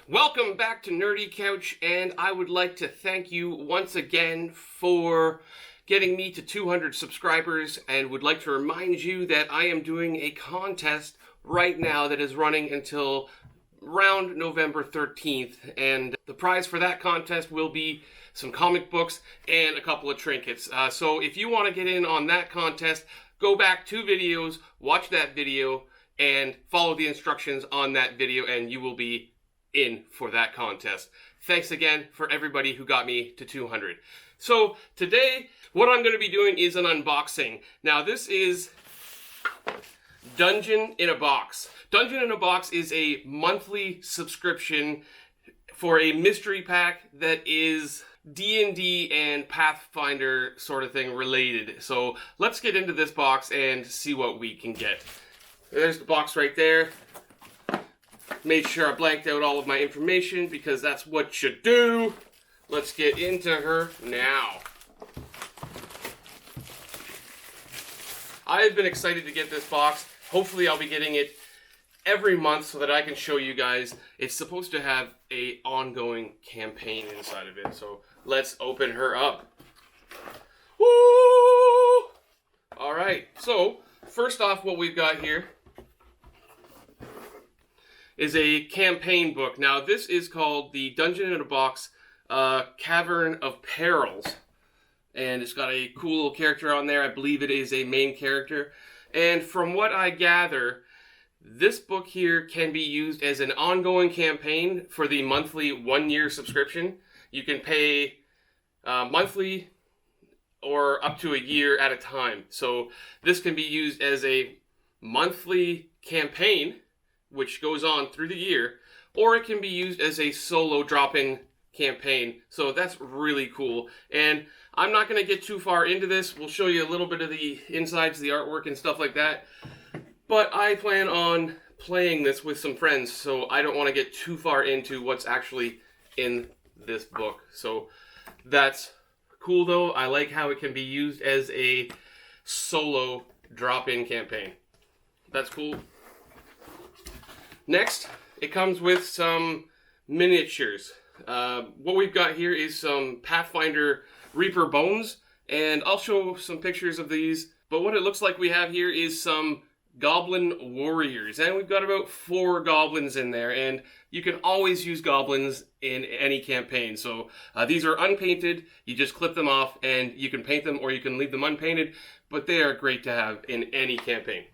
Welcome back to Nerdy Couch, and I would like to thank you once again for getting me to 200 subscribers, and would like to remind you that I am doing a contest right now that is running until around November 13th, and the prize for that contest will be some comic books and a couple of trinkets. So if you want to get in on that contest, go back 2 videos, watch that video, and follow the instructions on that video, and you will be in for that contest. Thanks again for everybody who got me to 200. So today, what I'm going to be doing is an unboxing. Now this is Dungeon in a Box. Dungeon in a Box is a monthly subscription for a mystery pack that is D&D and Pathfinder sort of thing related. So let's get into this box and see what we can get. There's the box right there. Made sure I blanked out all of my information because that's what you do. Let's get into her now. I've been excited to get this box. Hopefully I'll be getting it every month so that I can show you guys. It's supposed to have an ongoing campaign inside of it. So let's open her up. Woo! Alright, so first off, what we've got here is a campaign book. Now this is called the Dungeon in a Box Cavern of Perils. And it's got a cool little character on there. I believe it is a main character. And from what I gather, this book here can be used as an ongoing campaign for the monthly 1-year subscription. You can pay monthly or up to a year at a time. So this can be used as a monthly campaign, which goes on through the year, or it can be used as a solo drop-in campaign. So that's really cool. And I'm not going to get too far into this. We'll show you a little bit of the insides, the artwork and stuff like that. But I plan on playing this with some friends, so I don't want to get too far into what's actually in this book. So that's cool though. I like how it can be used as a solo drop-in campaign. That's cool. Next, it comes with some miniatures. What we've got here is some Pathfinder Reaper bones, and I'll show some pictures of these. But what it looks like we have here is some goblin warriors, and we've got about 4 goblins in there, and you can always use goblins in any campaign. So these are unpainted. You just clip them off, and you can paint them or you can leave them unpainted, but they are great to have in any campaign.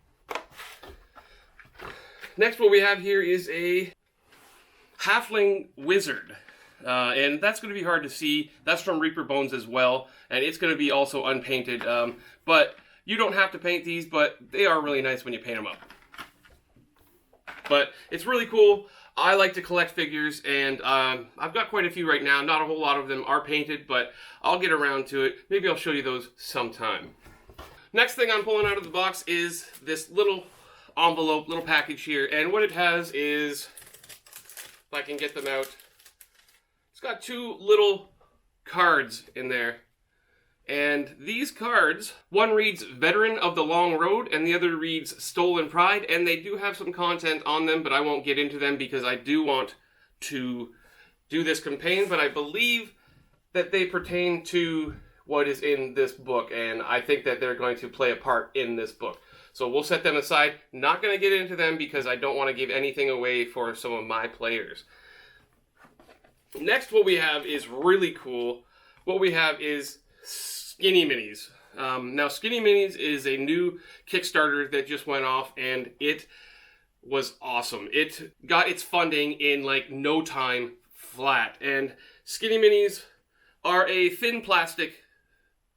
Next, what we have here is a halfling wizard, and that's going to be hard to see. That's from Reaper Bones as well, and it's going to be also unpainted, but you don't have to paint these, but they are really nice when you paint them up. But it's really cool. I like to collect figures, and I've got quite a few right now. Not a whole lot of them are painted, but I'll get around to it. Maybe I'll show you those sometime. Next thing I'm pulling out of the box is this little envelope, little package here, and what it has is, if I can get them out, it's got 2 little cards in there, and these cards, one reads Veteran of the Long Road and the other reads Stolen Pride, and they do have some content on them, but I won't get into them because I do want to do this campaign, but I believe that they pertain to what is in this book, and I think that they're going to play a part in this book. So we'll set them aside. Not going to get into them because I don't want to give anything away for some of my players. Next, what we have is really cool. What we have is Skinny Minis. Now, Skinny Minis is a new Kickstarter that just went off, and it was awesome. It got its funding in like no time flat. And Skinny Minis are a thin plastic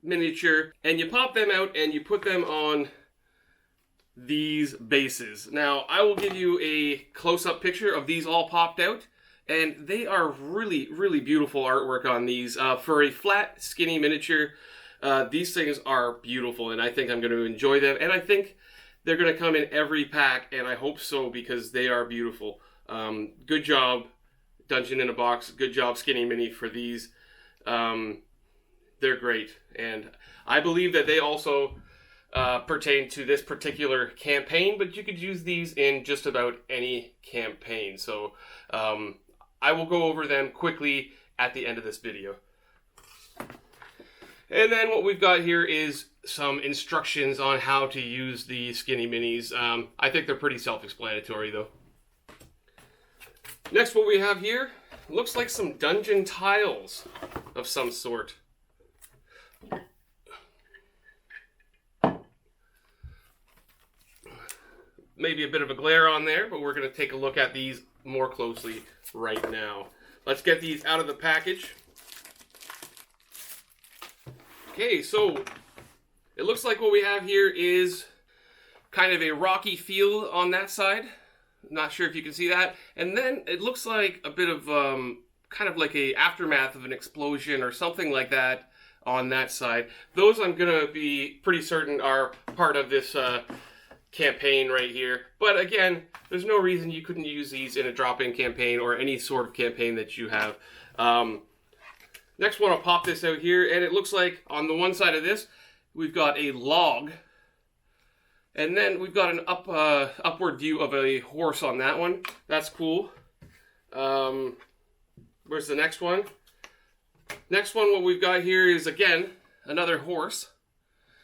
miniature, and you pop them out and you put them on these bases. Now, I will give you a close-up picture of these all popped out, and they are really, really beautiful artwork on these. For a flat, skinny miniature, these things are beautiful, and I think I'm going to enjoy them, and I think they're going to come in every pack, and I hope so because they are beautiful. Good job, Dungeon in a Box. Good job, Skinny Mini, for these. They're great, and I believe that they also pertain to this particular campaign, but you could use these in just about any campaign. So I will go over them quickly at the end of this video. And then what we've got here is some instructions on how to use the Skinny Minis. I think they're pretty self-explanatory though. Next, what we have here looks like some dungeon tiles of some sort. Maybe a bit of a glare on there, but we're going to take a look at these more closely right now. Let's get these out of the package. Okay, so it looks like what we have here is kind of a rocky field on that side. Not sure if you can see that. And then it looks like a bit of kind of like a aftermath of an explosion or something like that on that side. Those I'm going to be pretty certain are part of this campaign right here. But again, there's no reason you couldn't use these in a drop-in campaign or any sort of campaign that you have. Next one, I'll pop this out here, and it looks like on the one side of this, we've got a log, and then we've got an upward view of a horse on that one. That's cool. Where's the next one? Next one, what we've got here is, again, another horse.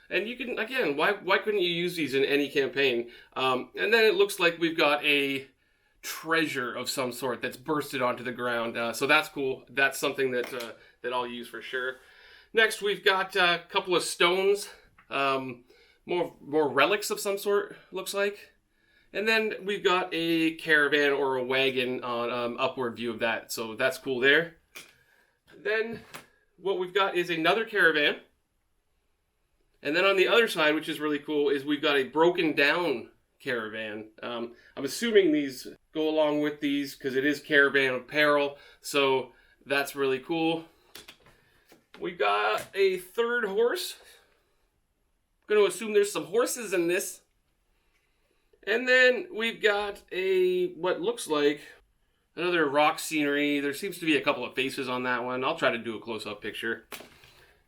And you can, again, why couldn't you use these in any campaign? And then it looks like we've got a treasure of some sort that's bursted onto the ground. So that's cool. That's something that that I'll use for sure. Next, we've got a couple of stones, more relics of some sort, looks like. And then we've got a caravan or a wagon on upward view of that. So that's cool there. Then what we've got is another caravan. And then on the other side, which is really cool, is we've got a broken down caravan. I'm assuming these go along with these because it is caravan apparel. So that's really cool. We got a third horse. I'm going to assume there's some horses in this. And then we've got what looks like another rock scenery. There seems to be a couple of faces on that one. I'll try to do a close-up picture.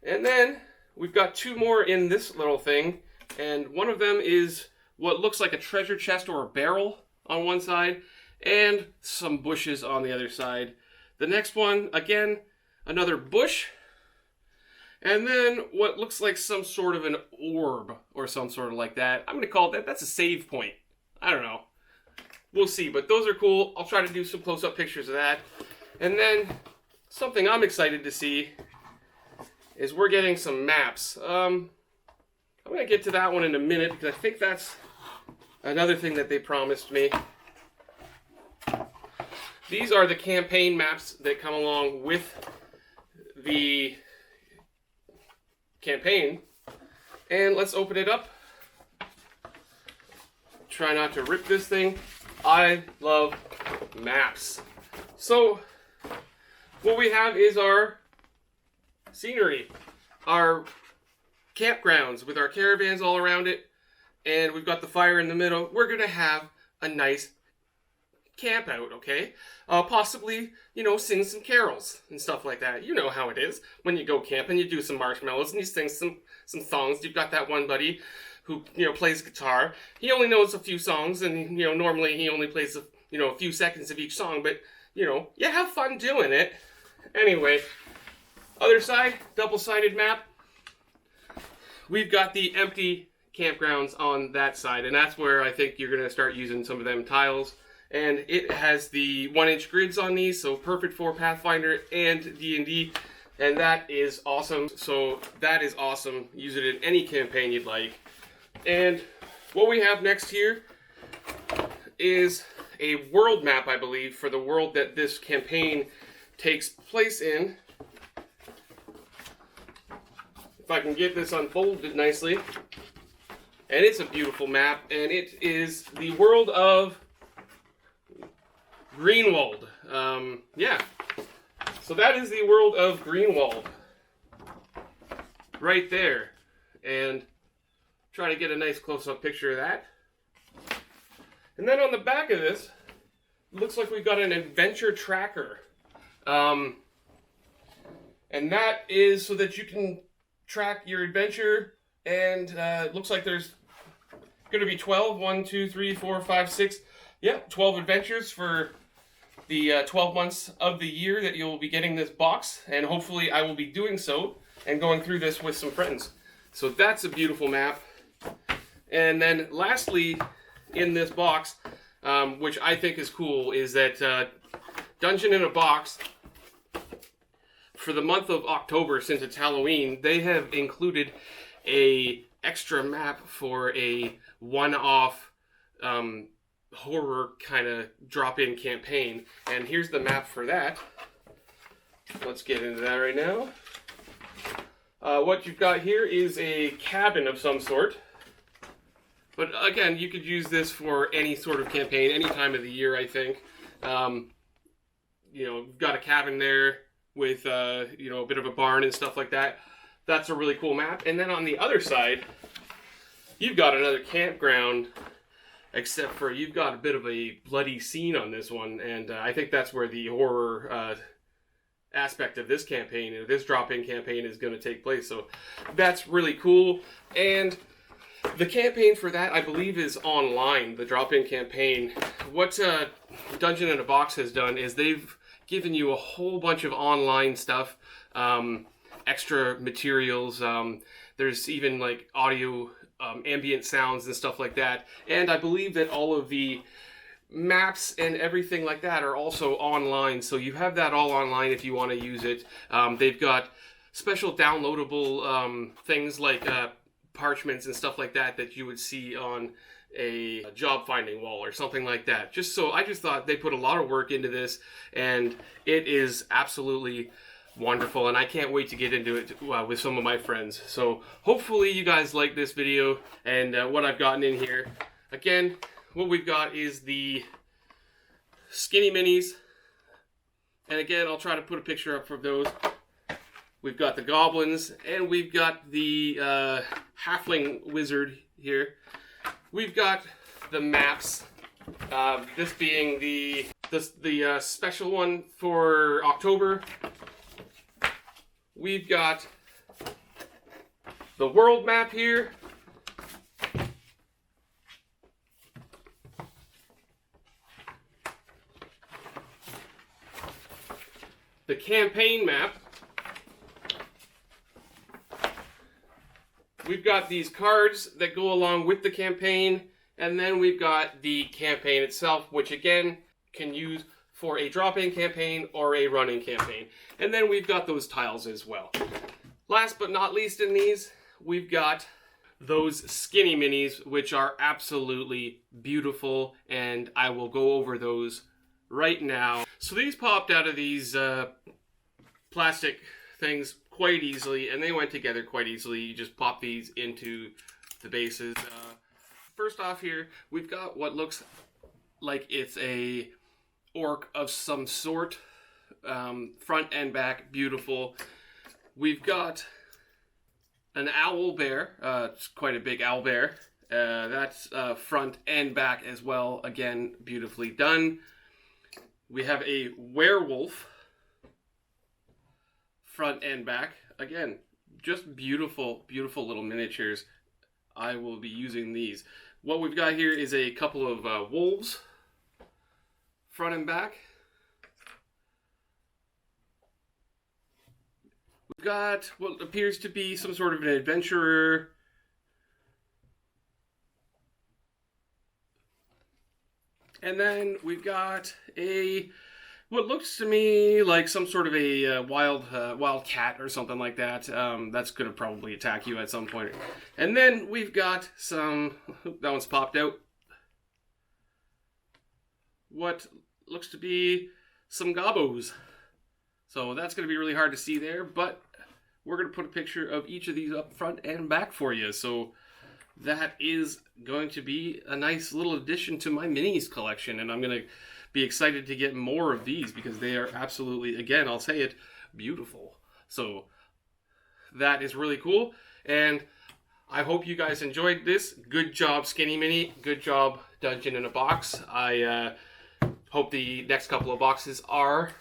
And then we've got two more in this little thing. And one of them is what looks like a treasure chest or a barrel on one side. And some bushes on the other side. The next one, again, another bush. And then what looks like some sort of an orb or some sort of like that. I'm going to call it that. That's a save point. I don't know. We'll see, but those are cool. I'll try to do some close-up pictures of that. And then something I'm excited to see is we're getting some maps. I'm going to get to that one in a minute because I think that's another thing that they promised me. These are the campaign maps that come along with the campaign. And let's open it up. Try not to rip this thing. I love maps. So what we have is our scenery, our campgrounds with our caravans all around it, and we've got the fire in the middle. We're gonna have a nice camp out, okay? Possibly, sing some carols and stuff like that. You know how it is when you go camping. You do some marshmallows and you sing some songs. You've got that one buddy who plays guitar. He only knows a few songs, and normally he only plays a few seconds of each song. But you have fun doing it. Anyway, other side, double-sided map. We've got the empty campgrounds on that side, and that's where I think you're gonna start using some of them tiles. And it has the 1-inch grids on these, so perfect for Pathfinder and D&D. And that is awesome. So that is awesome. Use it in any campaign you'd like. And what we have next here is a world map, I believe, for the world that this campaign takes place in. If I can get this unfolded nicely. And it's a beautiful map, and it is the world of Greenwald. Yeah. So that is the world of Greenwald. Right there. And try to get a nice close-up picture of that. And then on the back of this, it looks like we've got an adventure tracker. And that is so that you can track your adventure. And it looks like there's going to be 12. 1, 2, 3, 4, 5, 6. Yeah, 12 adventures for the 12 months of the year that you'll be getting this box, and hopefully I will be doing so and going through this with some friends. So that's a beautiful map. And then lastly in this box, which I think is cool, is that Dungeon in a Box, for the month of October, since it's Halloween, they have included a extra map for a one-off horror kind of drop-in campaign. And here's the map for that. Let's get into that right now. What you've got here is a cabin of some sort. But again, you could use this for any sort of campaign, any time of the year, I think. You know, you've got a cabin there with, you know, a bit of a barn and stuff like that. That's a really cool map. And then on the other side, you've got another campground, except for you've got a bit of a bloody scene on this one. And I think that's where the horror aspect of this campaign, this drop-in campaign, is going to take place. So that's really cool. And the campaign for that, I believe, is online, the drop-in campaign. What Dungeon in a Box has done is they've given you a whole bunch of online stuff, extra materials. There's even like audio, ambient sounds and stuff like that. And I believe that all of the maps and everything like that are also online. So you have that all online if you want to use it. They've got special downloadable things like parchments and stuff like that that you would see on a job finding wall or something like that. I just thought they put a lot of work into this, and it is absolutely wonderful, and I can't wait to get into it with some of my friends. So hopefully you guys like this video and what I've gotten in here. Again, what we've got is the Skinny Minis, and again, I'll try to put a picture up for those. We've got the goblins, and we've got the halfling wizard here. We've got the maps. This being the special one for October. We've got the world map here. The campaign map. We've got these cards that go along with the campaign, and then we've got the campaign itself, which again can use for a drop-in campaign or a running campaign. And then we've got those tiles as well. Last but not least in these, we've got those Skinny Minis, which are absolutely beautiful, and I will go over those right now. So these popped out of these plastic things quite easily, and they went together quite easily. You just pop these into the bases. First off here, we've got what looks like it's a orc of some sort. Front and back, beautiful. We've got an owl bear. It's quite a big owl bear. That's front and back as well. Again, beautifully done. We have a werewolf. Front and back. Again, just beautiful, beautiful little miniatures. I will be using these. What we've got here is a couple of wolves. Front and back. We've got what appears to be some sort of an adventurer. And then we've got what looks to me like some sort of a wild cat or something like that. That's going to probably attack you at some point. And then we've got some, that one's popped out. What looks to be some gobos. So that's going to be really hard to see there, but we're going to put a picture of each of these up front and back for you. So that is going to be a nice little addition to my minis collection, and I'm going to be excited to get more of these because they are absolutely, again, I'll say it, beautiful. So that is really cool, and I hope you guys enjoyed this. Good job, Skinny Mini. Good job, Dungeon in a Box. I hope the next couple of boxes are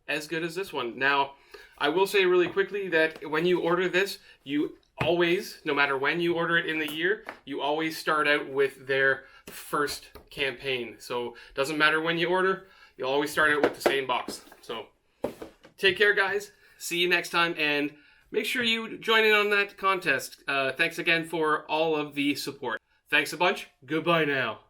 as good as this one. Now, I will say really quickly that when you order this, you always, no matter when you order it in the year, you always start out with their first campaign. So doesn't matter when you order, You'll always start out with the same box. So take care, guys. See you next time, and make sure you join in on that contest. Thanks again for all of the support. Thanks a bunch. Goodbye now.